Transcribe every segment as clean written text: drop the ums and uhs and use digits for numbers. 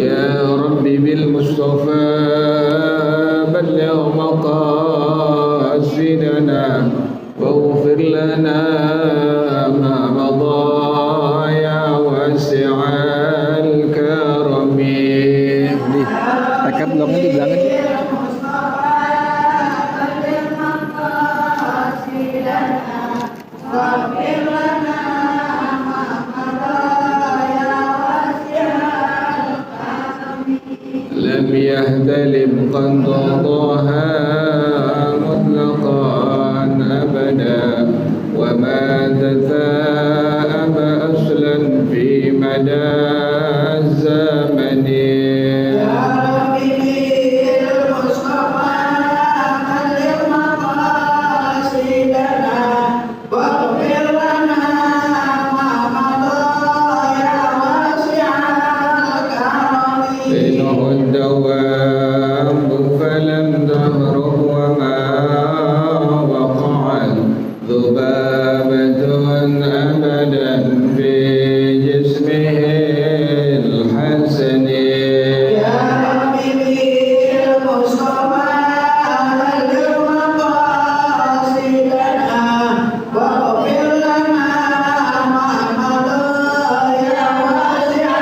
يا ربي بالمصطفى بلغ مقاصدنا واغفر لنا ما مضى يا واسع الكرم. Pakai blognya di belakang. لم يهتلم قنطرها مطلقا أبدا وما تثاءب أصلا في مدى الزمن. الدواب فلم تهرب وما وقعت ذبابة أبدا في جسمه الحسن. يا ربي المصطفى بلغ مقاصدنا واغفر لنا ما مضى يا واسع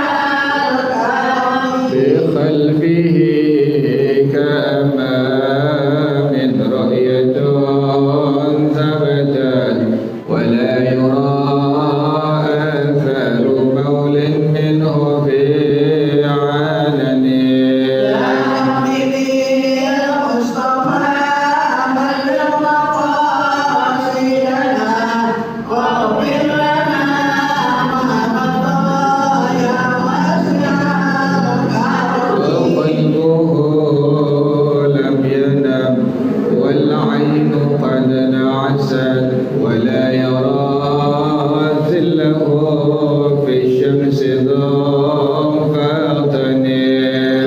الكرم. بخلفه كأمام رؤية ثبتت ولا يرى آثار بول منه في علن. يا حبيبي المصطفى بلغ مقاصدنا واغفر لنا ما مضى يا واسع الكرم. وقلبه لم ينم والعين قد نعست ولا يرى ظله في الشمس ضافتن.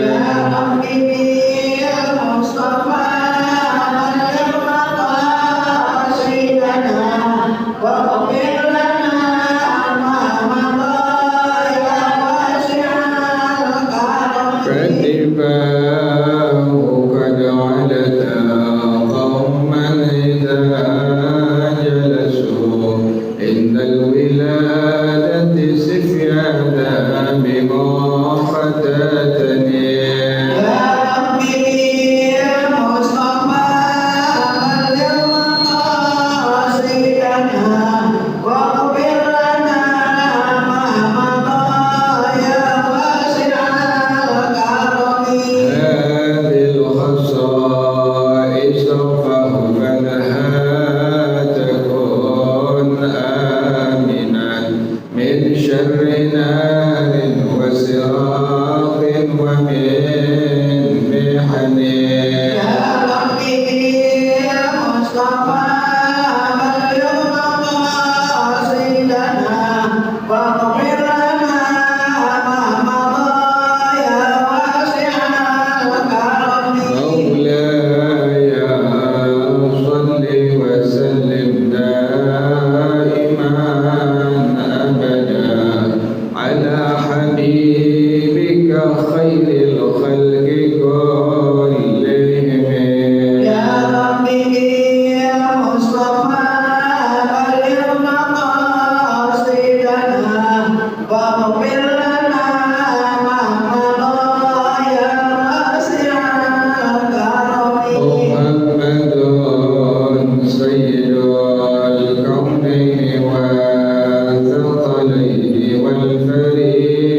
يا حبيبي المصطفى بلغ مقاصدنا واغفر لنا ما مضى يا واسع الكرم. فاتباعه قد علتا قوما إذا جلسوا عند الولادة سفيانا بمختتني. يا ربي المصطفى بلغ مقاصدنا واغفر لنا ما مضى يا واسع الكرم. هذه الخصائص فاحفظها تكن آمنا من شر نار وسراق ومن محن. يا ربي المصطفى بلغ مقاصدنا واغفر لنا ما مضى يا واسع الكرم. مولاي صل وسلم دائما أبدا على حبيبك خير الخلق كلهم. يا ربي المصطفى بلغ مقاصدنا واغفر لنا ما مضى يا واسع الكرم. محمد سيد الكونين والثقلين والفريقين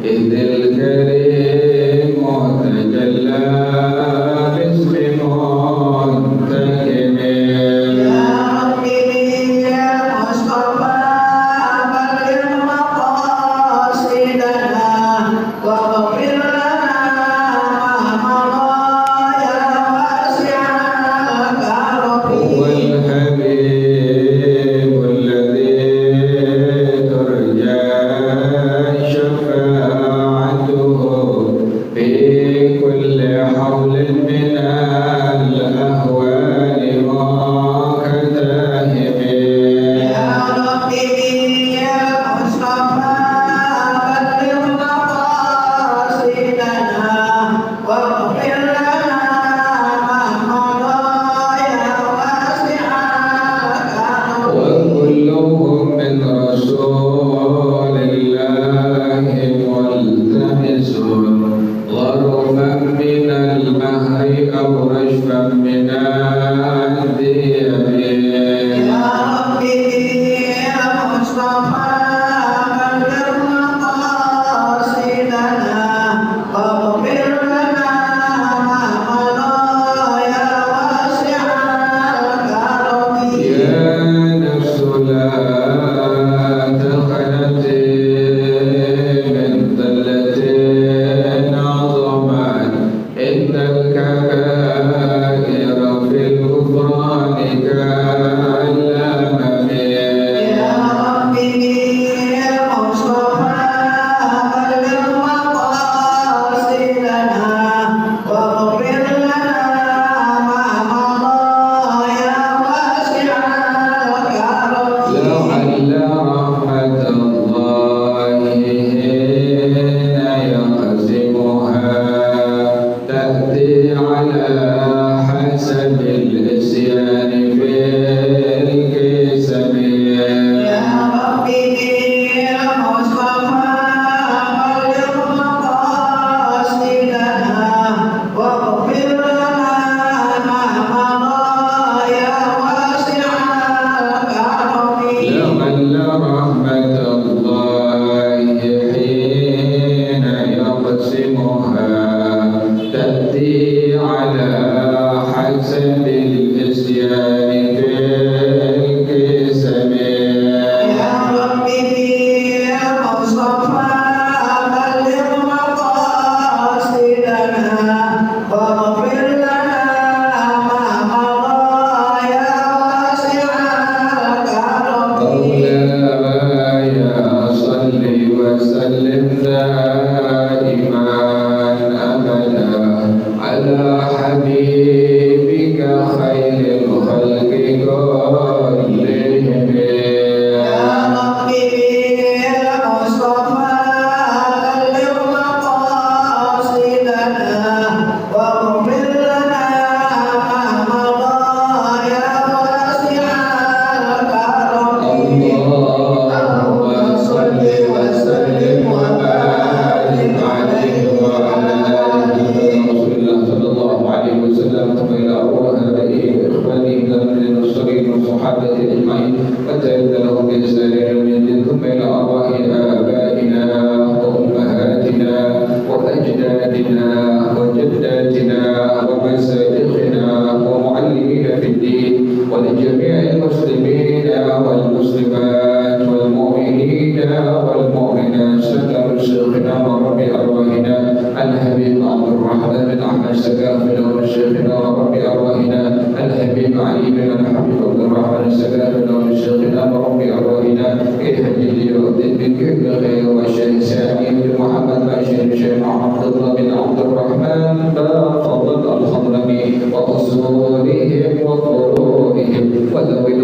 إذ الكريم تجلى باسم منتكب يا ربي يا مصطفى بلغ مقاصدنا واغفر لنا ما مضى يا واسع الكرم هو الحبيب الذي ترجى شفاعته في كل حول من الأهوال وكتائب يا ربي يا مصطفى بلغ مقاصدنا واغفر لنا ما مضى يا واسع الكرم وكلهم من رسول الله ملتمس غرما من المهر أو رشفا من الديم يا ربي يا مصطفى بلغ مقاصدنا واغفر لنا ما مضى يا واسع الكرم يا نفس لا تخنتي من ذلة عظمت إن الكبائر في الغفران كالأمم يا ربي يا مصطفى بلغ مقاصدنا واغفر لنا ما مضى يا واسع الكرم لعل رحمة الله حين يقسمها تأتي على حسب الإسيان في القسم يا ربي يا مصطفى بلغ مقاصدنا واغفر لنا ما مضى يا واسع الكرم لعل رحمة الله حين يقسمها تأتي على حسب الإسيان في القسم يا ربي يا مصطفى بلغ مقاصدنا واغفر لنا ما مضى يا واسع الكرم مولاي صل وسلم دائما أبدا على حبيبك خير الخلق كلهم يا ربي يا مصطفى بلغ مقاصدنا واغفر لنا ما مضى يا واسع الكرم اللهم صل وسلم وبارك عليه وعلى آله رسول الله صلى الله عليه وسلم وإلى أرواح آبائه وإخوانه من الصغير والصحابة أجمعين وتعد لهم بإحسان يوم الدين ثم إلى أرواح آبائنا وأمهاتنا وأجدادنا وجداتنا ومشايخنا ومعلمين في الدين ولجميع المسلمين والمسلمات والمؤمنين والمؤمنات سلام شيخنا وربي أرواحنا الحبيب عبد الرحمن بن أحمد سقاف لون شيخنا وربي أرواحنا الحبيب علي بن الحبيب عبد الرحمن سقاف لون شيخنا وربي أرواحنا اهدي ليؤذن بك غير وشيخ سامي بن محمد باشر شيخ عبد الله بن عبد الرحمن فضل الخضرمي وأصولهم وفروعهم وذوي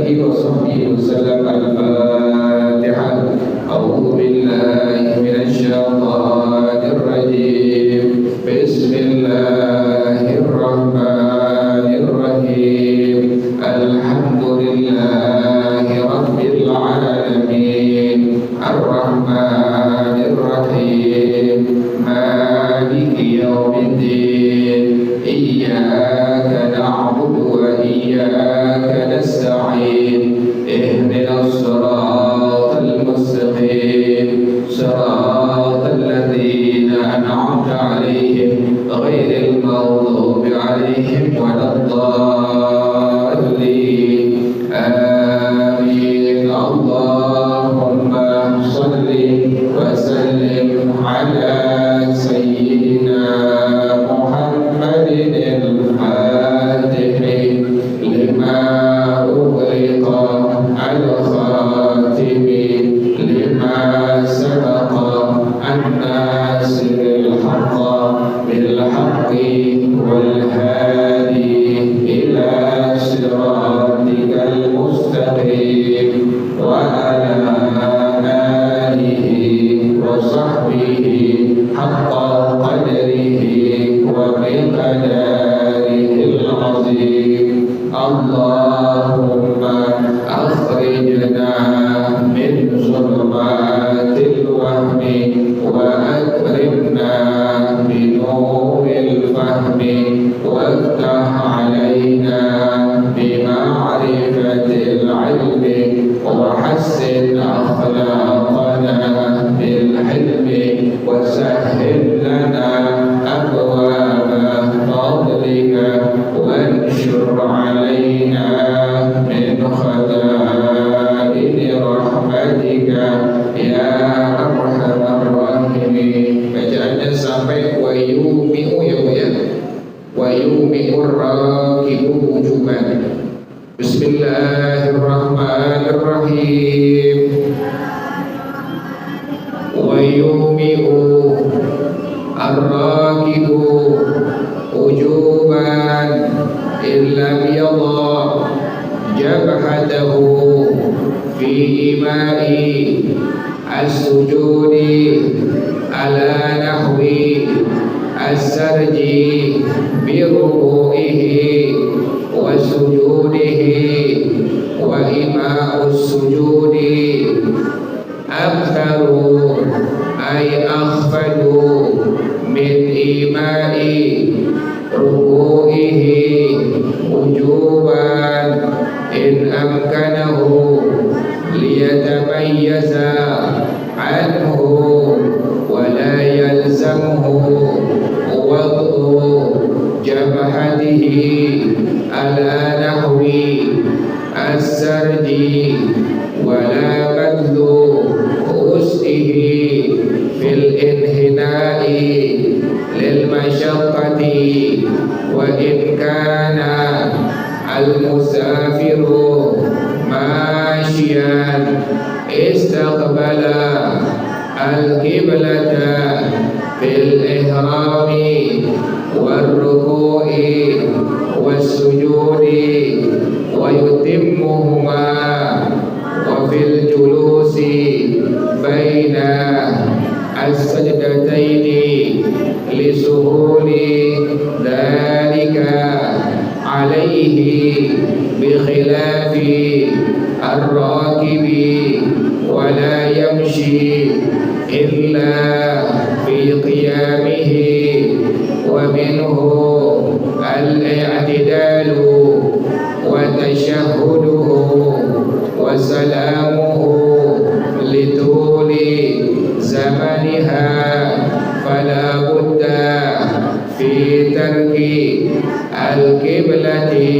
alihi wa sahbihi wasallam. Al-Fatihah. A'udzu billahi minasy syaithanir rajim. Bismillahirrahmanirrahim. Alhamdulillahi rabbil alamin. Ar-Rahmanir Rahim. Maliki yaumiddin. Iyyaka na'budu wa iyyaka nasta'in. Ihdinas siratal mustaqim. Siratal ladzina an'amta 'alaihim ghairil maghdubi 'alaihim waladdallin. Amin. Allahumma shalli wa sallim ala sayyidina Muhammadin al-Fatih lima ughliqa al-khatimi lima sabaqa an-nasiril haqqa bil haqqi wal hadi ila siratikal mustaqim wa ala alihi wa sahbihi haqqa qadrihi wa miqdarihil azim. Allahumma akhrijna min zulumatil wahmi wa akrimna bi nuril fahmi waftah alaina bi ma'rifatil ilmi wa hassin akhlaqana bil hilmi wa sahhil lana abwaba fadlika wanshur alaina min khaza'ini rahmatika ya arhamar rahimin. Bacaannya sampai wa yumi'u ya Bu ya. Wa yumi'ur rakibu wujuban. Bismillahirrahmanirrahim. Wa yumi'u ar-rakibu wujuban illam yadha jabhatahu fi ima'i as-sujudi ala nahwi as-sarji bi ruku'ihi wa sujudihi wa ima'us sujudi aktharu ay akhfadu min ima'i ruku'ihi wujuban in amkanahu liyatamayyaza anhu wa la yalzamuhu wad'u jabhatihi ala nahwi as-sarji wa la badlu us'ihi fil inhina'i lil masyaqqati wa in kana al-musafiru masyian istaqbala al-qiblata fil ihrami wal ruku'i was sujudi wa yutimmuhuma wa fil julusi baina as-sajdataini li suhuli dhalika alaihi bi khilafi ar-rakibi wa la yamshi illa fi qiyamihi wa minhu al-i'tidalu wa tashahhuduhu wa salamuhu lituli zamaniha fala budda fi tarki al-qiblati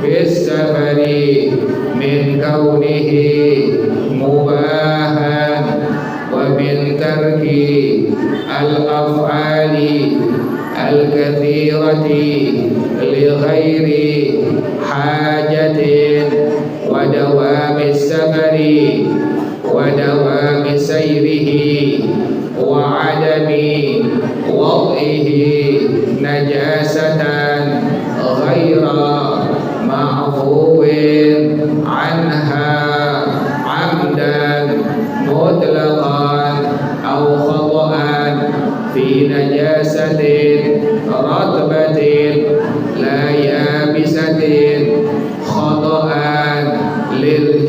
bis safari min kaunihi mubahan wa min tarki al-af'ali al-kathirati li ghairi hajatin wa dawami safari wa dawami sayrihi wa adami wad'ihi najasatan ghaira ma'fuwin an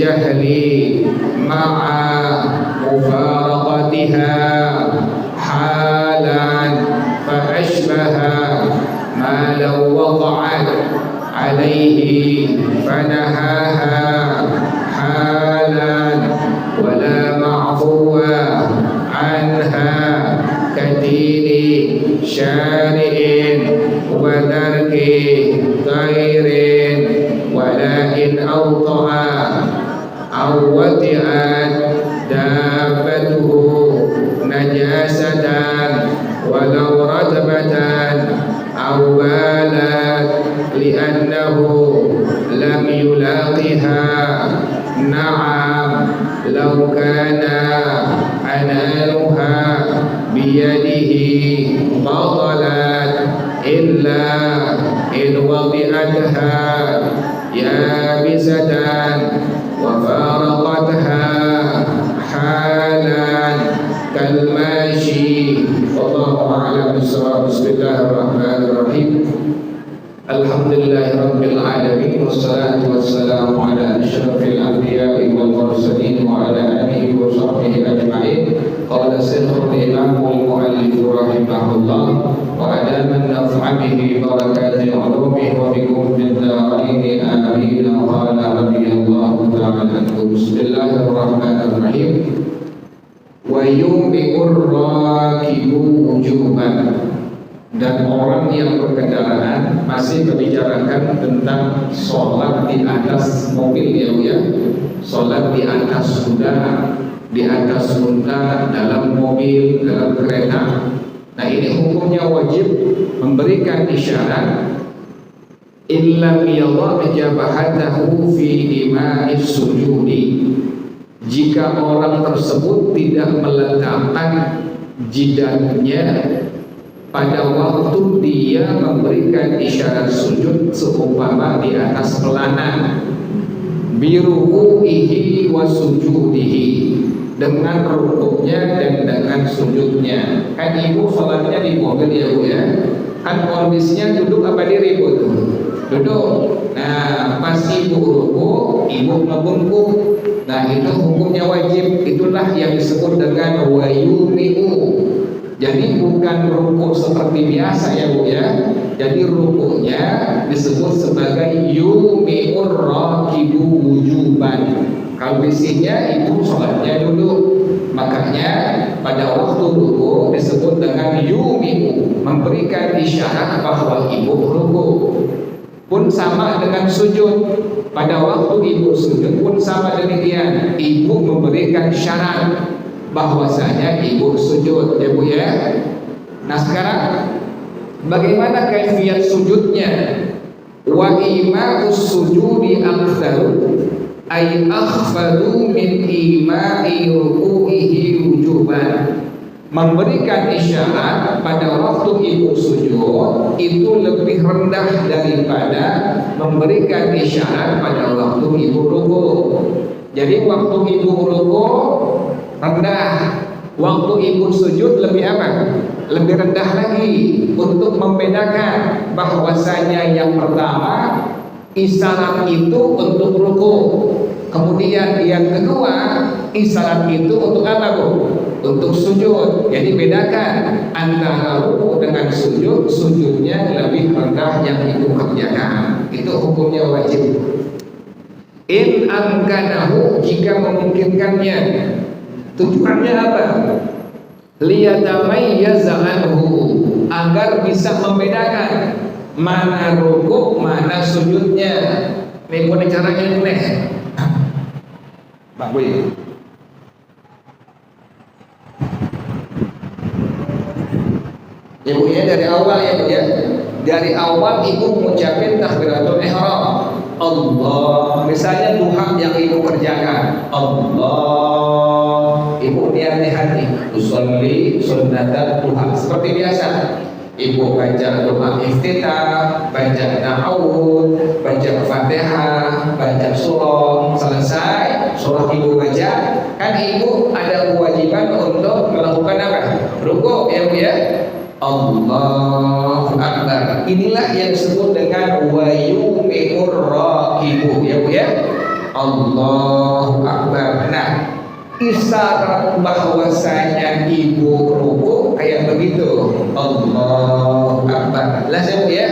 الجهل مع مفارقتها حالا فأشبه ما لو وقعت عليه فنهاها حالا ولا معفو عنها كدين شارع وترك غير ولئن أوطأ أو وطئت دابته نجاسة ولو رتبة أو بالت لأنه لم يلاقها نعم لو كان أنالها بيده بطلت إلا إن وضعتها يابسة وفارقتها حالا كالماشي والله أعلم بالصواب. بسم الله الرحمن الرحيم. الحمد لله رب العالمين والصلاة والسلام على أشرف الأنبياء والمرسلين وعلى آله وصحبه أجمعين. قال الشيخ الإمام المؤلف رحمه الله وأدام النفع به بركات علومه وبكم في الدارين آمين. قال رضي الله تعالى عنه. بسم الله الرحمن الرحيم. ويومئ الراكب وجوبا. Dan orang yang berkendaraan masih membicarakan tentang sholat di atas mobil ya, sholat di atas kuda, di atas unta, dalam mobil, dalam kereta. Nah ini hukumnya wajib memberikan isyarat illam yadha jabhatahu fi ima'is sujudi. Jika orang tersebut tidak meletakkan jidatnya pada waktu dia memberikan isyarat sujud seumpama di atas pelana biruku'ihi wa sujudihi, dengan rukuknya dan dengan sujudnya. Kan ibu sholatnya di mobil ya bu ya, kan kondisinya duduk apa diri bu? Duduk. Nah pas ibu rukuk, ibu membungkuk. Nah itu hukumnya wajib. Itulah yang disebut dengan wayumi'u. Jadi bukan rukuk seperti biasa ya bu ya. Jadi rukuknya disebut sebagai yumi'ur rakibu wujuban. Kalau bisinya ibu sholatnya dulu. Makanya pada waktu rukuk disebut dengan yumi'u, memberikan isyarat bahwa ibu rukuk. Pun sama dengan sujud. Pada waktu ibu sujud pun sama demikian. Ibu memberikan syarat bahwasanya ibu sujud ya bu ya. Nah sekarang bagaimana kaifiyat sujudnya? Wa ima'us sujudi aktsaru ay akhfadu min ima'i ruku'ihi wujuban. Memberikan isyarat pada waktu ibu sujud itu lebih rendah daripada memberikan isyarat pada waktu ibu rukuk. Jadi waktu ibu rukuk rendah, waktu ibu sujud lebih apa? Lebih rendah lagi, untuk membedakan bahwasanya yang pertama isyarat itu untuk rukuk, kemudian yang kedua isyarat itu untuk apa bu? Untuk sujud. Jadi bedakan antara rukuk dengan sujud, sujudnya lebih rendah yang ibu kerjakan. Itu hukumnya wajib. In amkanahu, jika memungkinkannya. Tujuannya apa? Liyatamayyaza anhu, agar bisa membedakan mana rukuk, mana sujudnya. Ini punya caranya nih. Pak Boy. Ibu ya dari awal ya bu ya. Dari awal ibu mengucapkan takbiratul ihram. Allah. Misalnya duha yang ibu kerjakan. Allah. Ibu niat di hati. Usolli sunnatan duha. Seperti biasa. Ibu baca doa iftitah, baca ta'awud, baca Fatihah, baca surah. Selesai surah ibu baca, kan ibu ada kewajiban untuk melakukan apa? Rukuk ya bu ya. Allahu Akbar. Inilah yang disebut dengan wayumi'ur rakibu ya bu ya. Allahu Akbar. Nah, isyarat bahwasanya ibu ruku kayak begitu, Allahu Akbar. Lazim ya.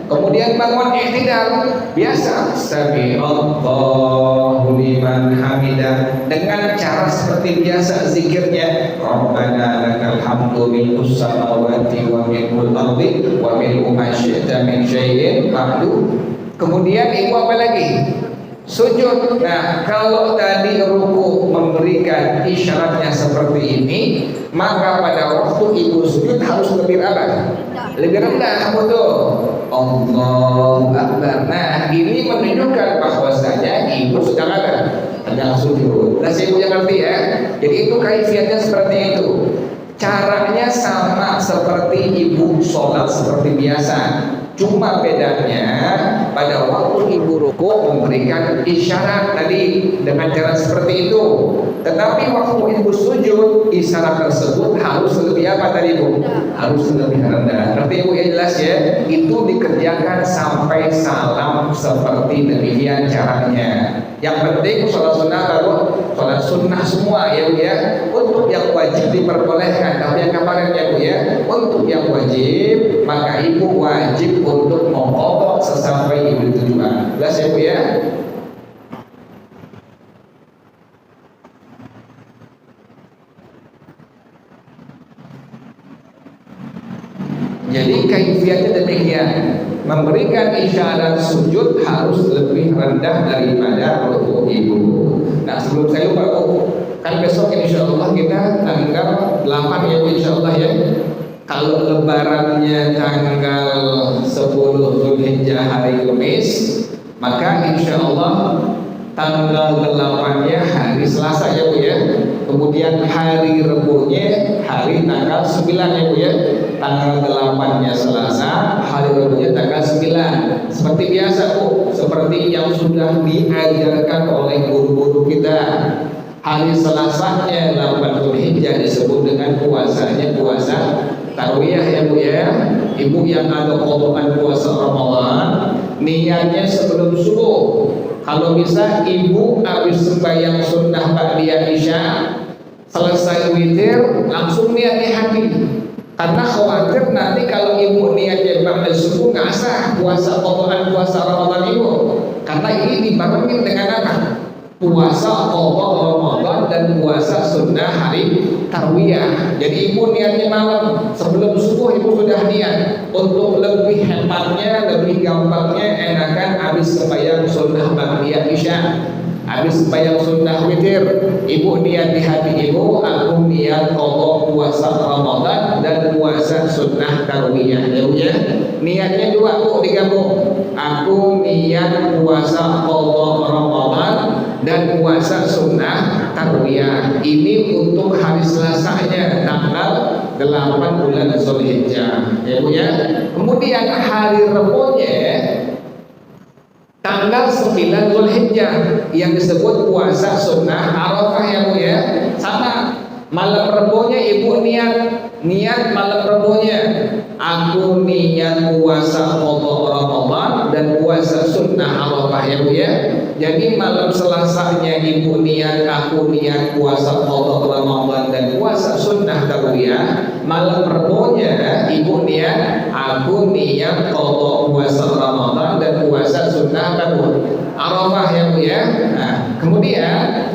Kemudian bangun i'tidal biasa, sami Allahu liman hamidah, dengan cara seperti biasa zikirnya, Rabbana lakal hamdu mil'us samawati wa mil'ul ardi wa mil'u ma syi'ta min syai'in ba'du. Kemudian ibu apa lagi? Sujud. Nah, kalau tadi ruku memberikan isyaratnya seperti ini, maka pada waktu ibu sujud harus lebih apa? Lebih rendah, betul. Allahu Akbar. Nah, ini menunjukkan bahwasanya ibu sedang apa? Sedang sujud. Nah, ibu yang ngerti ya. Jadi itu kaifiatnya seperti itu. Caranya sama seperti ibu sholat seperti biasa. Cuma bedanya pada waktu ibu ruku memberikan isyarat tadi dengan cara seperti itu. Tetapi waktu ibu sujud, isyarat tersebut harus lebih apa tadi ibu? Harus lebih rendah. Nanti ibu ya jelas ya. Itu dikerjakan sampai salam seperti demikian caranya. Yang penting sholat sunnah baru sholat sunnah semua ya bu ya. Untuk yang wajib diperbolehkan. Tapi yang kemarin ya bu ya. Untuk yang wajib maka ibu wajib untuk mengqadha sesampai ibu tujuan. Jelas ya bu ya. Jadi kaifiatnya demikian, memberikan isyarat sujud harus lebih rendah daripada ruku ibu. Nah, sebelum saya lupa, kan besok insya Allah kita tanggal 8 ya insya Allah ya. Kalau lebarannya tanggal 10 Zulhijjah hari Kamis, maka insya Allah tanggal 8-nya hari Selasa ya bu ya. Kemudian hari Rebunya hari tanggal 9 ya bu ya. Tanggal 8-nya Selasa, hari Rebunya tanggal 9. Seperti biasa bu, seperti yang sudah diajarkan oleh guru-guru kita. Hari Selasanya 8 Zulhijjah disebut dengan puasanya puasa Tarwiyah ya bu ya. Ibu yang ada qadaan puasa Ramadan, niatnya sebelum subuh. Kalau bisa ibu habis sembahyang sunnah ba'diyah isya, selesai witir langsung niat di hati. Karena khawatir nanti kalau ibu niatnya ba'da subuh nggak sah puasa qadaan puasa Ramadan ibu. Karena ini dibarengin dengan apa? Puasa qadha Ramadan dan puasa sunnah hari tarwiyah. Jadi ibu niatnya malam sebelum subuh ibu sudah niat. Untuk lebih hematnya, lebih gampangnya enakan habis sembahyang sunnah ba'diyah isya, habis sembahyang sunnah witir, ibu niat di hati ibu, aku niat qadha puasa Ramadan dan puasa sunnah tarwiyah ya. Niatnya dua bu digabung. Aku niat puasa qadha Ramadan dan puasa sunnah tarwiyah. Ini untuk hari Selasanya tanggal 8 bulan Zulhijjah ya bu ya. Kemudian hari Rebunya tanggal 9 Zulhijjah yang disebut puasa sunnah Arafah ya bu ya. Sama malam Rebunya ibu niat malam Rebunya aku niat puasa qadha Ramadan dan puasa sunnah Arafah ya bu ya. Jadi malam Selasanya ibu niat aku niat puasa qadha Ramadan dan puasa sunnah tarwiyah. Malam Rebunya ibu niat aku niat qadha puasa Ramadan dan puasa sunnah Arafah ya bu ya. Nah, kemudian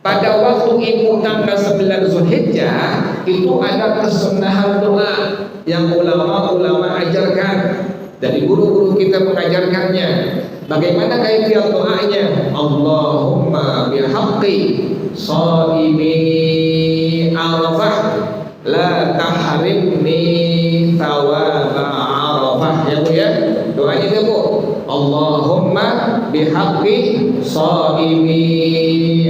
pada waktu ibu tanggal 9 Zulhijjah itu ada kesunahan doa yang ulama-ulama ajarkan, dari guru-guru kita mengajarkannya. Bagaimana kaifiat doanya? Allahumma bihaqqi shaimi Arafah la tahrimni thawaba Arafah ya bu ya. Doanya itu bu, Allahumma bihaqqi shaimi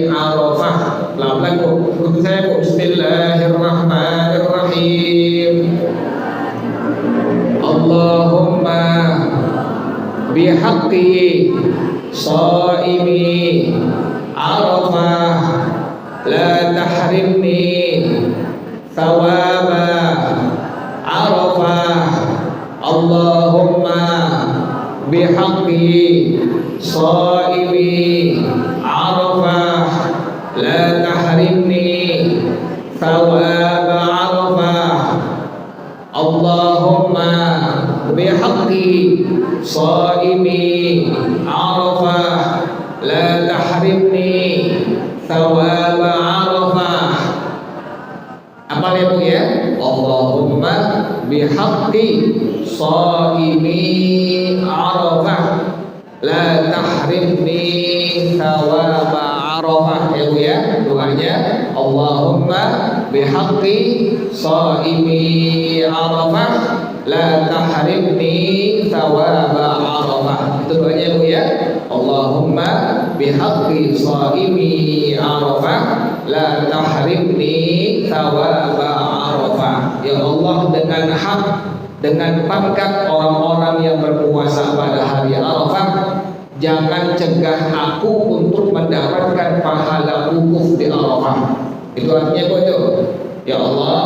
Arafah. Pelan-pelan bu, ikuti saya bu. Bismillahirrahmanirrahim. Allahumma bihaqqi shaimi Arafah la tahrimni thawaba Arafah. Allahumma bihaqqi shaimi tahrimni thawab Arafah. Apa ya Bu ya? Allahumma bihaqqi shaimi Arafah la tahrimni thawab Arafah. Ya Bu ya, doanya Allahumma bihaqqi shaimi Arafah la tahrimni thawab Arafah. Itu doanya Bu ya. Allahumma bihaqqi shaimi Arafah la tahrimni thawab Arafah. Ya Allah, dengan hak, dengan pangkat orang-orang yang berpuasa pada hari Arafah, jangan cegah aku untuk mendapatkan pahala wukuf di Arafah. Itu artinya apa itu? Ya Allah,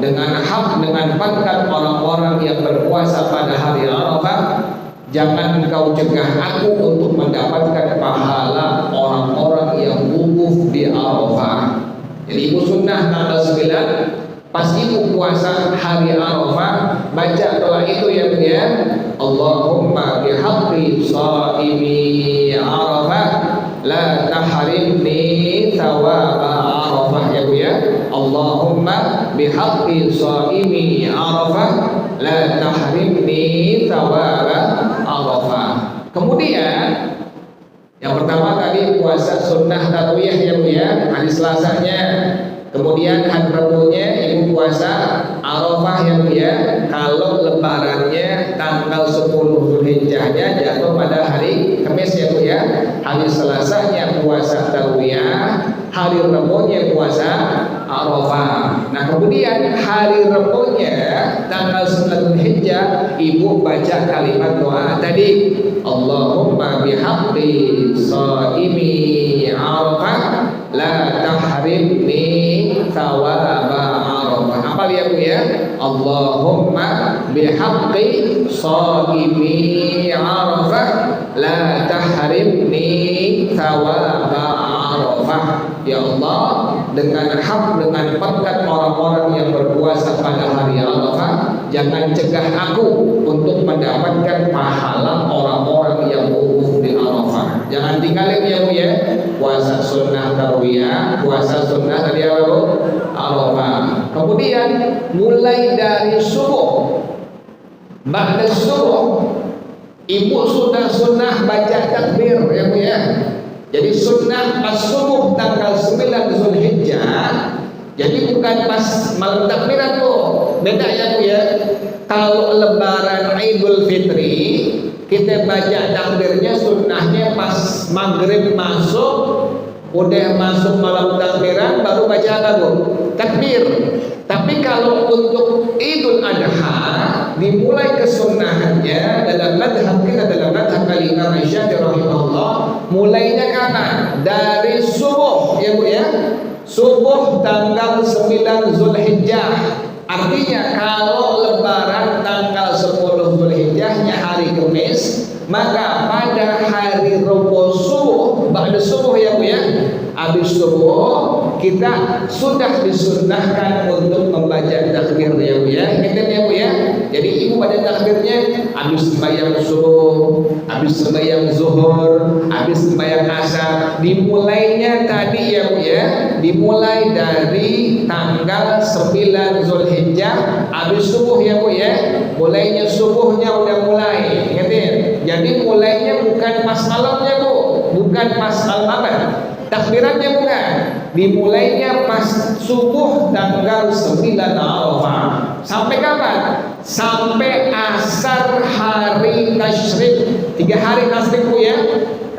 dengan hak, dengan pangkat orang-orang yang berpuasa pada hari Arafah, jangan engkau cegah aku untuk mendapatkan pahala orang-orang yang wukuf di Arafah. Jadi ibu sunnah tanggal 9 pas ibu puasa hari Arafah, baca doa itu ya Bu ya. Allahumma bihaqqi shaimi Arafah la tahrimni thawab Arafah. Ya Bu ya. Allahumma bihaqqi shaimi Arafah la tahrimni thawab Arafah. Kemudian yang pertama tadi puasa sunnah tarwiyah ya Bu ya, hari Selasanya. Kemudian hari Rabunya ibu puasa Arafah ya Bu ya. Kalau lebarannya tanggal 10 Zulhijjahnya jatuh pada hari Kamis ya Bu ya. Hari Selasanya puasa tarwiyah, hari Rabunya puasa Arafah. Nah kemudian hari Rabunya tanggal 9 Zulhijjah ibu baca kalimat doa tadi, Allahumma bihaqqi shaimi Arafah la tahrimni thawab Arafah. Apa ya Bu ya? Allahumma bihaqqi shaimi Arafah la tahrimni thawab Arafah. Ya Allah, dengan hak, dengan pangkat orang-orang yang berpuasa pada hari Arafah, jangan cegah aku untuk mendapatkan pahala orang-orang yang wukuf di Arafah. Jangan tinggalin ya Bu ya. Puasa sunnah tarwiyah, puasa sunnah tadi apa Bu? Arafah. Kemudian mulai dari subuh, ba'da subuh ibu sudah sunnah baca takbir ya Bu ya. Jadi sunnah pas subuh tanggal 9 Zulhijjah. Jadi bukan pas malam takbiran Bu. Beda ya Bu ya. Kalau lebaran Idul Fitri kita baca takbirnya sunnahnya pas maghrib masuk, udah masuk malam takbiran baru baca apa Bu? Takbir. Tapi kalau untuk Idul Adha dimulai kesunnahannya dalam madhab kita, dalam madhab Al-Imam Syafi'i rahimahullah, mulainya kapan? Dari subuh ya Bu ya. Subuh tanggal 9 Zulhijjah. Artinya kalau lebaran tanggal 10 Zulhijjahnya hari Kamis, maka pada hari Rabu subuh, ba'da subuh ya Bu ya. Habis subuh kita sudah disunnahkan untuk membaca takbir ya Bu ya. Ingat ya Bu ya. Jadi ibu pada takbirnya habis sembahyang subuh, habis sembahyang zuhur, habis sembahyang asar, dimulainya tadi ya Bu ya. Dimulai dari tanggal 9 Zulhijjah habis subuh ya Bu ya. Mulainya subuhnya udah mulai. Ingatin. Jadi mulainya bukan pas malamnya Bu, bukan pas malam takbirannya bukan, dimulainya pas subuh tanggal 9 Arafah. Sampai kapan? Sampai asar hari tasyrik. 3 hari tasyrik Bu ya.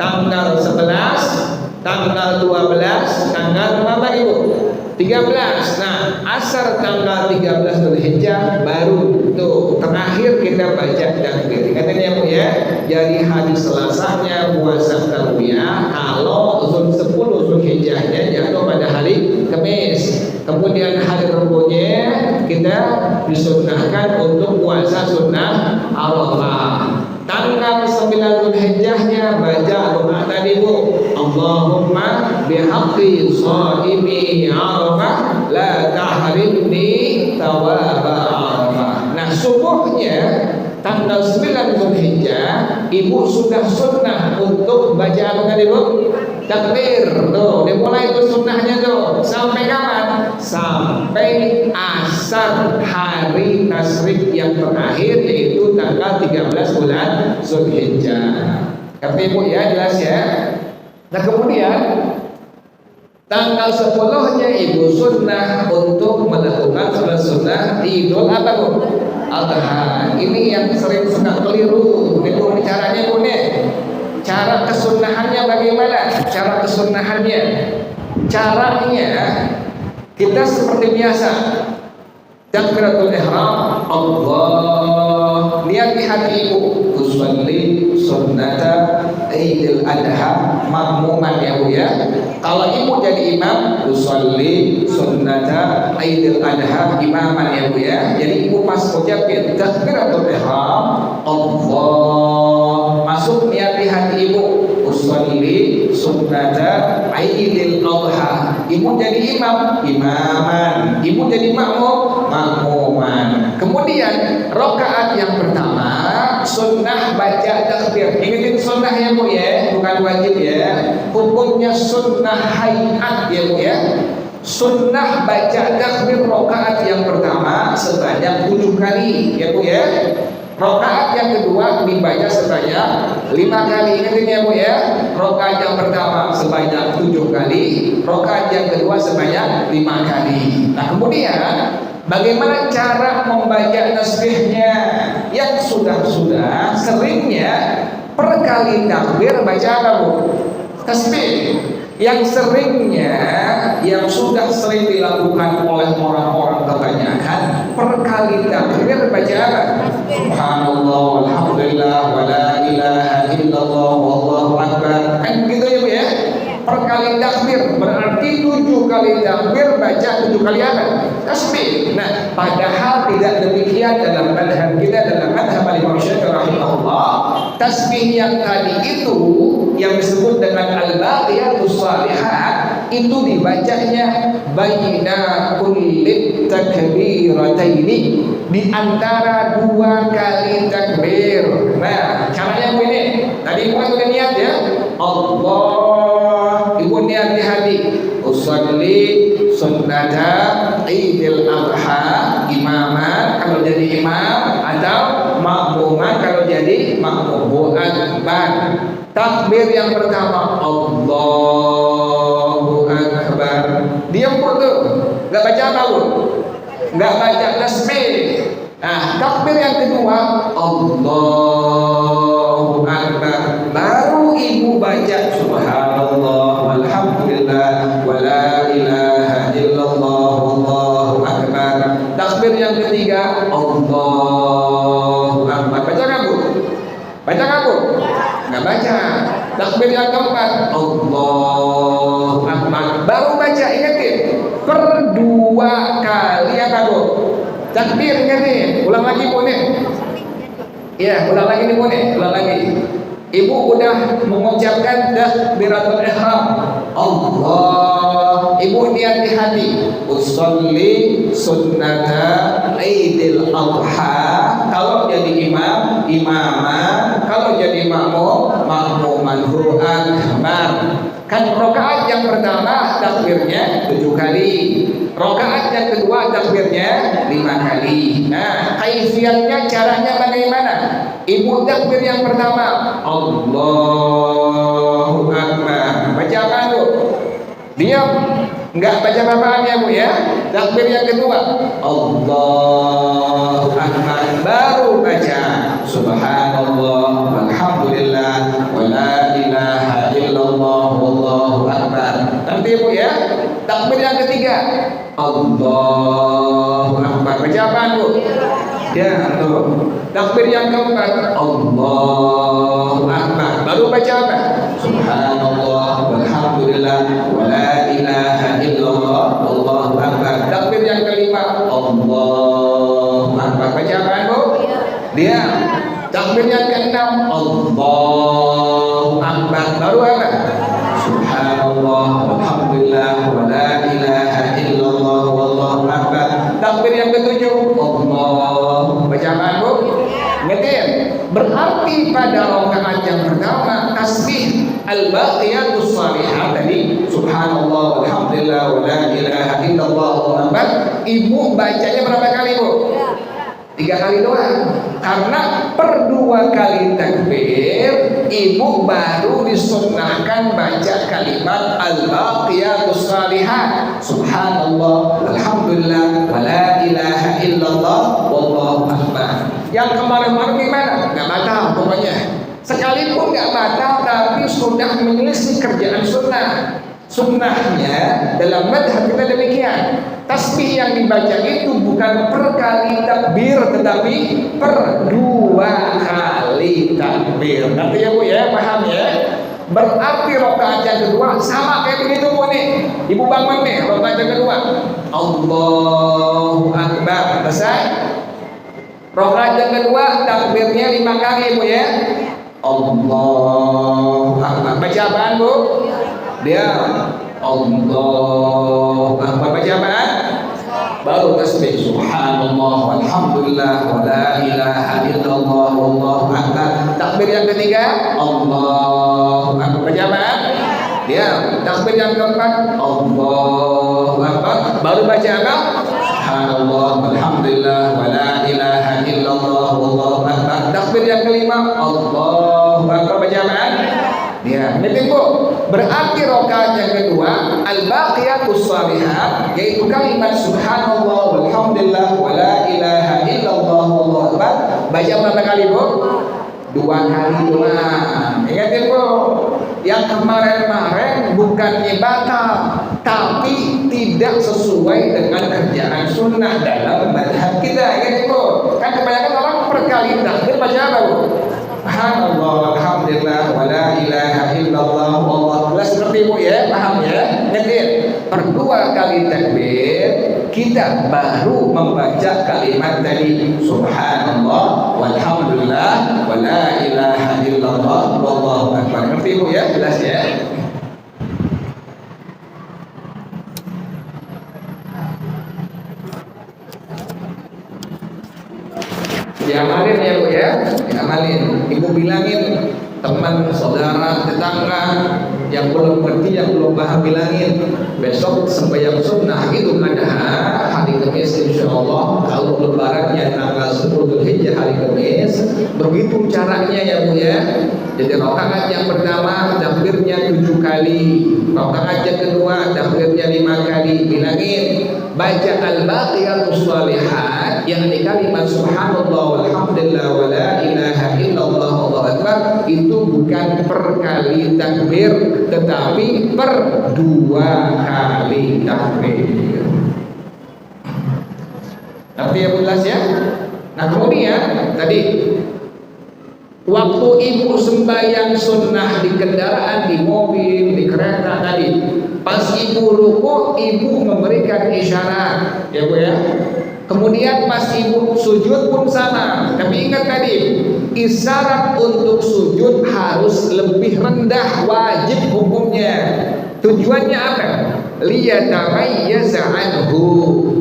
Tanggal 11, tanggal 12, tanggal berapa Ibu? 13. Nah, asar tanggal 13 Zulhijjah baru tuh terakhir kita baca takbir. Katanya Bu ya. Jadi hari Selasanya puasa tarwiyah, kalau 10 Zulhijjahnya jatuh pada hari Kamis. Kemudian hari Rabunya kita disunnahkan untuk puasa sunnah Arafah. Tanggal 9 Zulhijjahnya baca doa tadi Bu, Allahumma bihaqqi shaimi Arafah la tahrimni thawab Arafah. Nah subuhnya tanggal 9 Zulhijjah ibu sudah sunnah untuk baca apa tadi Bu? takbir. Tuh, dimulai tuh sunnahnya tuh. Sampai kapan? Sampai asar hari tasyrik yang terakhir, yaitu tanggal 13 bulan Zulhijjah. Kata ibu ya, jelas ya. Nah kemudian tanggal 10-nya ibu sunnah untuk melakukan sholat sunnah Idul Adha. Ini yang sering suka keliru. Ibu caranya ibu nih. Cara kesunnahannya bagaimana? Cara kesunnahannya, caranya kita seperti biasa. Takbiratul ihram, Allah, niat di hati ibu, usolli sunnata Idul Adha makmuman ya bu ya. Kalau ibu jadi imam, usolli sunnata Idul Adha imaman ya bu ya. Jadi ibu pas ucapin takbiratul ihram, Allah, masuk niat di hati ibu, usolli sunnata Idul Adha. Ibu jadi imam, imaman. Ibu jadi makmum, makmuman. Kemudian rakaat yang pertama sunnah baca takbir. Ingetin sunnah ya bu ya, bukan wajib ya. Hukumnya sunnah hayat ya bu ya. Sunnah baca takbir rakaat yang pertama sebanyak 7 kali ya bu ya. Rakaat yang kedua dibaca sebanyak 5 kali. Ingetin ya bu ya. Rakaat yang pertama sebanyak 7 kali, rakaat yang kedua sebanyak 5 kali. Nah kemudian bagaimana cara membaca tasbihnya? Yang sudah seringnya per kali takbir baca apa bu? Tasbih. Yang seringnya, yang sudah sering dilakukan oleh orang-orang kebanyakan, per kali takbir baca apa? Subhanallah, walhamdulillah, wa la ilaha illallah, wallahu akbar. Kan begitu ya bu ya? Per kali takbir, berarti 7 kali takbir baca 7 kali apa? Tasbih. Nah, padahal tidak demikian dalam madhab kita, dalam madhab Imam Syafi'i rahimahullah. Tasbih yang tadi itu yang disebut dengan al-baqiyatus shalihat itu dibacanya baina kulli takbirataini, di antara 2 kali takbir. Nah, caranya begini. Tadi ibu udah niat ya. Allah, ibu niat di hati. Usolli sunnata Idul Adha imaman kalau jadi imam, atau makmuman kalau jadi makmum. Akbar. Takbir yang pertama Allahu Akbar. Diam tuh, nggak baca apa bu? Nggak baca tasbih. Nah takbir yang kedua Allahu Akbar. Baru ibu baca Subhanallah, walhamdulillah, wa la ilaha illallah, wallahu akbar. Takbir yang ketiga Allahu Akbar. Baca nggak bu? Baca nggak bu? Nggak baca. Takbir yang keempat Allahu Akbar. Baru baca. Ingetin per 2 kali apa bu? Takbir. Ingetin. Ulang lagi bu nih. Ya ulang lagi nih bu nih. Ulang lagi. Ibu udah mengucapkan takbiratul ihram Allah. Ibu niat di hati usolli sunnata Idul Adha. Kalau jadi imam, imaman. Kalau jadi makmum, makmuman. Akbar. Kan rakaat yang pertama takbirnya 7 kali, rakaat yang kedua takbirnya 5 kali. Nah, kaifiatnya, caranya bagaimana? Ibu takbir yang pertama Allahu Akbar. Baca apa bu? Diam, enggak baca apa-apaan ya bu ya. Takbir yang kedua Allahu Akbar. Baru baca Subhanallah, walhamdulillah, wa la ilaha illallah, wallahu akbar. Nanti bu ya. Takbir yang ketiga Allahu Akbar. Baca apaan bu? Ya tuh. Takbir yang keempat Allahu Akbar. Baru baca apa? Subhanallah, walhamdulillah, wa la ilaha illallah, wallahu akbar. Takbir yang kelima Allahu Akbar. Baca apaan bu? Dia. Takbir yang keenam Allahu Akbar. Baru apa? Subhanallah, walhamdulillah, wa la ilaha illallah, wallahu akbar. Takbir yang ketujuh Allah. Baca apaan bu? Ngetir. Berarti pada rakaat yang pertama tasbih al-baqiyatus shalihat tadi, subhanallah, walhamdulillah, wa la ilaha illallah, Allahu akbar, ibu bacanya berapa kali, Bu? 3 kali doang. Karena per 2 kali takbir, ibu baru disunnahkan baca kalimat al-baqiyatus shalihat, subhanallah, alhamdulillah, wa la ilaha illallah, wallahu akbar. Yang kemarin-kemarin gimana? Nggak batal pokoknya. Sekalipun nggak batal, tapi sudah menyelisih kerjaan sunnah. Sunnahnya dalam madhab kita demikian. Tasbih yang dibaca itu bukan per kali takbir, tetapi per 2 kali takbir. Nanti ya Bu ya, paham ya? Berarti rakaat yang kedua sama kayak begitu Bu nih. Ibu bangun nih, rakaat yang kedua, Allahu akbar, selesai. Rakaat yang kedua takbirnya 5 kali Bu ya. Allahu akbar. Baca apaan Bu? Dia Allahu akbar. Baca apaan? Baru tasbih, subhanallah, walhamdulillah, wa la ilaha illallah, wallahu akbar. Takbir yang ketiga, Allahu akbar. Baca apaan? Dia takbir yang keempat, Allahu akbar. Baru baca apa? Subhanallah, walhamdulillah, wa la ilaha illallah, wallahu akbar. Takbir yang kelima, Allahu akbar. Baca apaan? Ya, ini Bu. Berarti rakaat yang kedua al-baqiyatus shalihat, yaitu kalimat subhanallah, walhamdulillah, wa la ilaha illallah, wallahu akbar. Baca berapa kali Bu? 2 kali doang. Ingat Bu, yang kemarin-kemarin bukannya batal, tapi tidak sesuai dengan kerjaan sunnah dalam madhab kita. Ingat Bu, kan kebanyakan orang per kali takbir baca apa Bu? Subhanallah, alhamdulillah, wa la ilaha illallah, wallahu akbar. Seperti Bu ya, paham ya? Ngerti? Per 2 kali takbir kita baru membaca kalimat tadi, subhanallah, walhamdulillah, wa la ilaha illallah, wallahu akbar. Ngerti Bu ya? Jelas ya? Diamalin ya Bu ya, diamalin. Ibu bilangin teman, saudara, tetangga yang belum ngerti, yang belum paham, bilangin besok sembahyang sunnah itu ada hari Kamis insyaallah. Kalau lebarannya tanggal 10 Dzulhijjah hari Kamis, begitu caranya ya Bu ya. Jadi rakaat yang pertama takbirnya 7 kali, rakaat yang kedua takbirnya 5 kali. Bilangin baca al-baqiyatus shalihat, yang di kalimat subhanallah, walhamdulillah, wa la ilaha illallah, wallahu akbar, itu bukan per kali takbir, tetapi per 2 kali takbir. Tapi ya jelas ya. Nah kemudian tadi waktu ibu sembahyang sunnah di kendaraan, di mobil, di kereta tadi, pas ibu ruku, ibu memberikan isyarat, ya Bu ya. Kemudian pas ibu sujud pun sama. Tapi ingat tadi, isyarat untuk sujud harus lebih rendah, wajib hukumnya. Tujuannya apa? Liyatamayyaza anhu,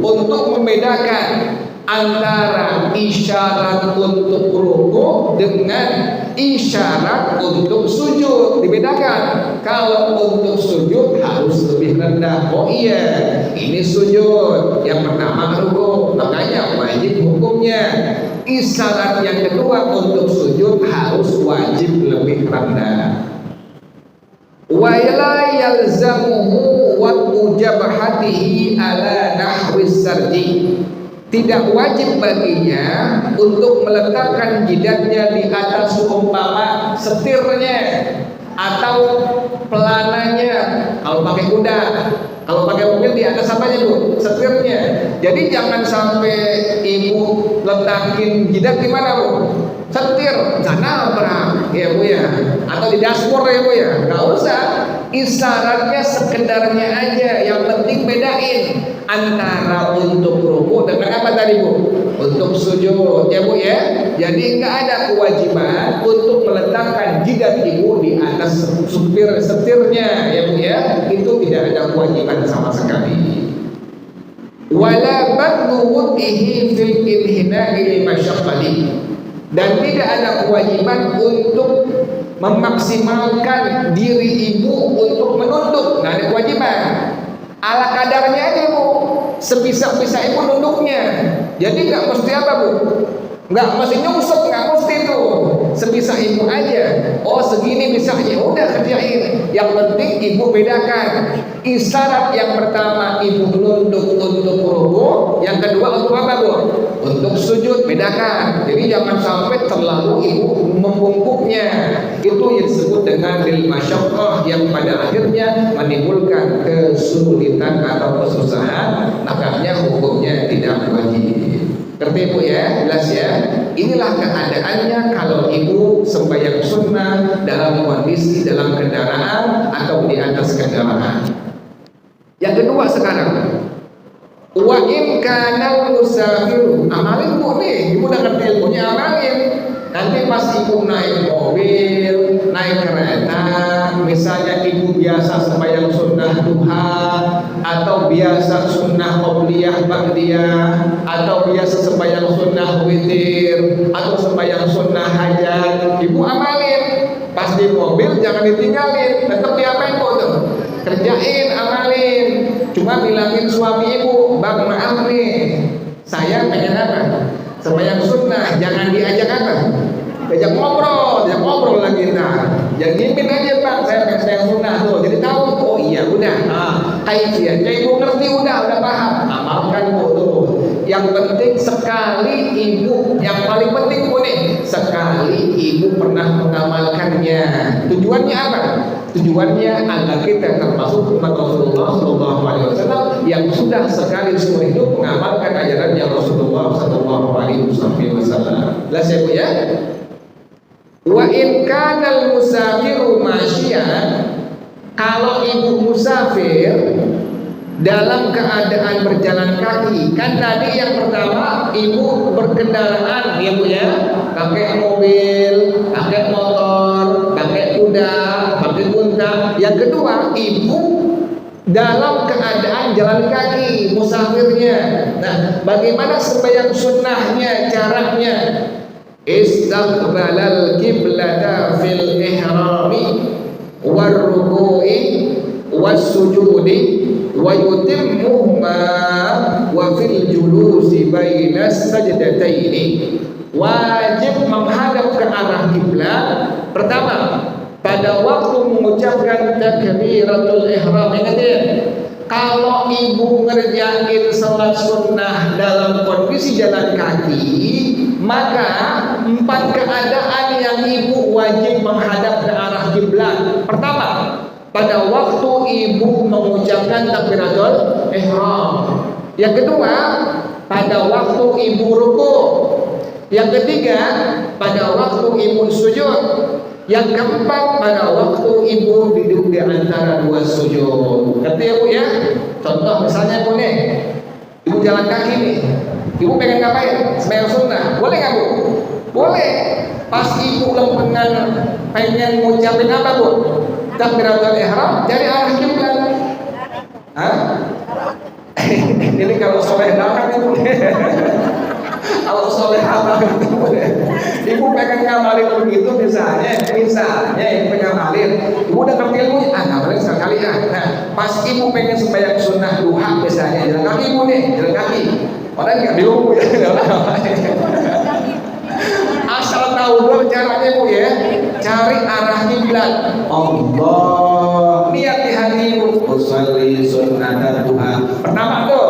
untuk membedakan antara isyarat untuk ruku dengan isyarat untuk sujud. Dibedakan. Kalau untuk sujud harus lebih rendah. Oh iya, ini sujud. Yang pertama ruku, makanya wajib hukumnya. Isyarat yang kedua untuk sujud harus wajib lebih rendah. Wa la yalzamuhu wa ujabhatihi ala nahwi sarji. Tidak wajib baginya untuk meletakkan jidatnya di atas umpama setirnya atau pelananya. Kalau pakai kuda, kalau pakai mobil di atas apanya Bu? Setirnya. Jadi jangan sampai ibu letakin jidat di mana Bu? Setir, sana berang, ya Bu ya, atau di dashboard ya Bu ya. Nggak usah. Isyaratnya sekedarnya aja. Yang penting bedain antara untuk ruku dengan apa tadi Bu? Untuk sujud ya Bu ya. Jadi nggak ada kewajiban untuk meletakkan jidat ibu di atas setirnya ya Bu ya. Itu tidak ada kewajiban sama sekali. Wala badlu wudhihi fil inhina'i masyaqqali, dan tidak ada kewajiban untuk memaksimalkan diri ibu untuk menunduk. Nah, ada kewajiban. Ala kadarnya aja bu, sebisa-bisa ibu nunduknya. Jadi nggak mesti apa bu? Nggak mesti nyungsep, nggak mesti itu. Sebisa ibu aja. Oh segini bisa, ya udah kerjain. Yang penting ibu bedakan. Isyarat yang pertama ibu nunduk untuk ruku, yang kedua untuk apa bu? Untuk sujud, bedakan. Jadi jangan sampai terlalu ibu membungkuknya. Itu yang disebut dengan bil masyaqqah, yang pada akhirnya menimbulkan kesulitan atau kesusahan, makanya hukumnya tidak wajib. Ngerti bu ya? Jelas ya? Inilah keadaannya kalau ibu sembahyang sunnah dalam kondisi dalam kendaraan atau di atas kendaraan. Yang kedua sekarang, wa in kana musafiru, amalin bu nih, ibu udah ngerti ilmunya, amalin. Nanti pas ibu naik mobil, naik kereta, misalnya ibu biasa sembahyang sunnah duha, atau biasa sunnah qobliyah ba'diyah, atau biasa sembahyang sunnah witir, atau sembahyang sunnah hajat, ibu amalin. Pas di mobil jangan ditinggalin, tetap diapain bu tuh? Kerjain, amalin. Cuma bilangin suami ibu, bang maaf nih, saya pengen apa? Sembahyang sunnah, jangan diajak apa? Diajak ngobrol lagi ntar. Jangan ngimpin aja bang, saya pengen sembahyang sunnah tuh. Jadi tahu, oh iya udah. Kaifiatnya ibu ngerti, udah paham. Amalkan bu tuh. Yang penting sekali ibu, yang paling penting bu nih, sekali ibu pernah mengamalkannya. Tujuannya apa? Tujuannya agar kita termasuk umat Rasulullah SAW yang sudah sekali seumur hidup mengamalkan ajarannya Rasulullah SAW. Jelas ya bu ya? Wa in kanal musafiru masyian, kalau ibu musafir dalam keadaan berjalan kaki, kan tadi yang pertama ibu berkendaraan ya bu ya, pakai mobil, pakai motor, pakai kuda, pakai unta. Yang kedua ibu dalam keadaan jalan kaki musafirnya. Nah, bagaimana sembahyang sunnahnya, caranya? Istaqbalal qiblata fil ihrami warruku'i wassujudi wa yutimmuhuma wa fil julusi bainas sajdataini. Wajib menghadap ke arah kiblat. Pertama, pada waktu mengucapkan takbiratul ihram. Ingat ya, kalau ibu ngerjain salat sunnah dalam kondisi jalan kaki, maka 4 keadaan yang ibu wajib menghadap ke arah kiblat. Pertama, pada waktu ibu mengucapkan takbiratul ihram. Yang kedua, pada waktu ibu ruku. Yang ketiga, pada waktu ibu sujud. Yang keempat, pada waktu ibu duduk di antara dua sujud. Ngerti ya bu ya? Contoh misalnya bu nih, ibu jalan kaki nih, ibu pengen ngapain? Sembahyang sunnah, boleh nggak bu? Boleh. Pas ibu lempengan pengen ngucapin apa bu? Takbiratul ihram, jadi arah kiblat. Hah? Ini kalau soleh banget ibu. Kalau soleh banget ibu pengen ngamalin begitu, misalnya ibu pengen ngamalin, ibu udah ngerti ilmunya, ngamalin sekali ya. Nah, pas ibu pengen sembahyang sunnah duha misalnya, jalan kaki ibu nih, jalan kaki. Orang nggak bingung ya, asal tahu dulu caranya bu ya, cari arah kiblat. Allah, niat di hati ibu, usolli sunnah duha. Pertama tuh,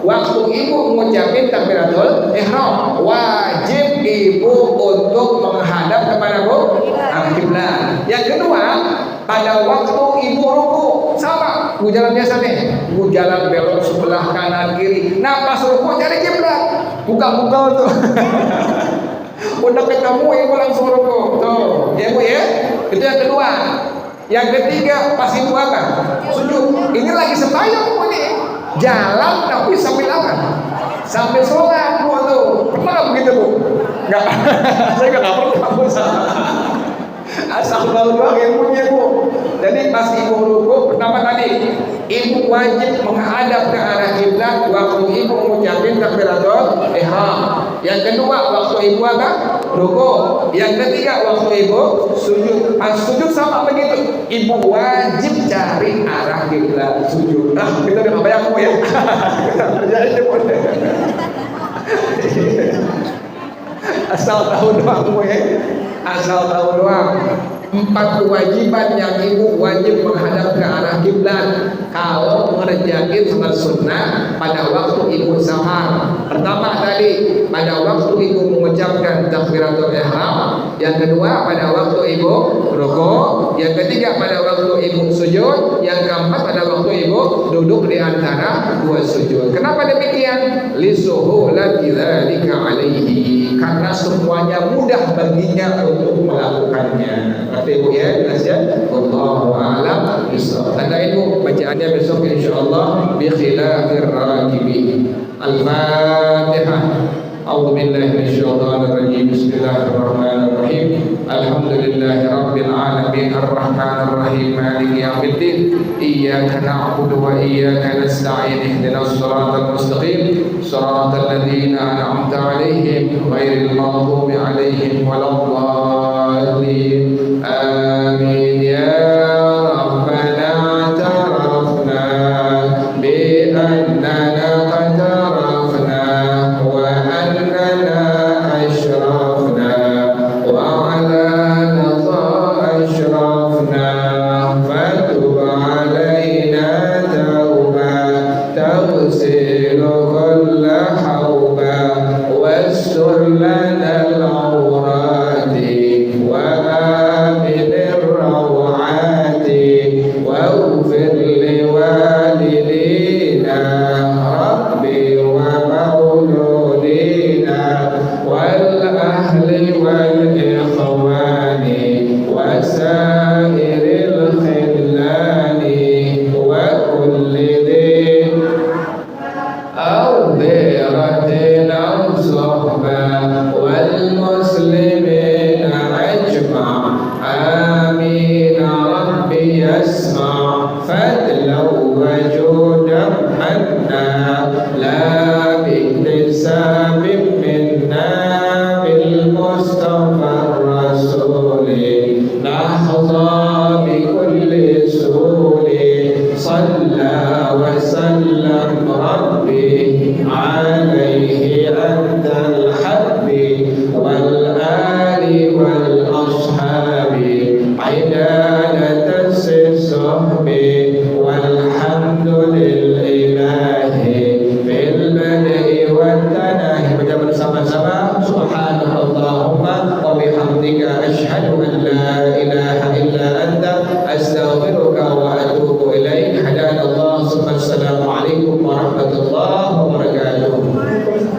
waktu ibu mengucapin takbiratul ihram, wajib ibu untuk menghadap kepada arah kiblat. Yang kedua, pada waktu ibu ruku, sama, ibu jalan biasa nih, ibu jalan belok sebelah kanan kiri. Nah pas ruku cari kiblat, buka-buka tuh. Udah ketemu ibu langsung ruku, tuh, ya bu ya. Itu yang kedua. Yang ketiga, pas ibu apa? Sujud. Ini lagi sembahyang bu nih, jalan tapi sambil apa? Sambil sholat bu tuh. Pernah nggak begitu bu? Nggak. Saya nggak pernah bu. Asal tahu doang ilmunya bu. Jadi pas ibu ruku, pertama tadi ibu wajib menghadap ke arah kiblat waktu ibu mengucapkan takbiratul ihram. Yang kedua, waktu ibu apa? rukuk. Yang ketiga waktu ibu sujud. Pas sujud sama begitu. Ibu wajib cari arah kiblat sujud. Nah, kita udah kebayang Bu ya. Kita kerjain aja boleh. Asal tahu doang Bu ya. Asal tahu doang. 4 kewajiban yang ibu wajib menghadap ke arah kiblat kalau mengerjakan salat sunnah pada waktu ibu sahar. Pertama tadi pada waktu ibu mengucapkan takbiratul ihram, yang kedua pada waktu ibu rukuk, yang ketiga pada waktu ibu sujud, yang keempat pada waktu ibu duduk di antara dua sujud. Kenapa demikian? Lisuhulati dzalika alaihi, karena semuanya mudah baginya untuk melakukannya. Ibu ya, jelas ya. Wallahu a'lam bishawab. Tanda ibu bacaannya besok insyaallah bi khilafir rakibi. Al-Fatihah. A'udzu billahi minasyaitonir rajim. Bismillahirrahmanirrahim. Alhamdulillahi rabbil alamin arrahmanir rahim maliki yaumiddin. Iyyaka na'budu wa iyyaka nasta'in. Ihdinas siratal mustaqim. Siratal ladzina an'amta 'alaihim ghairil maghdubi 'alaihim waladdallin.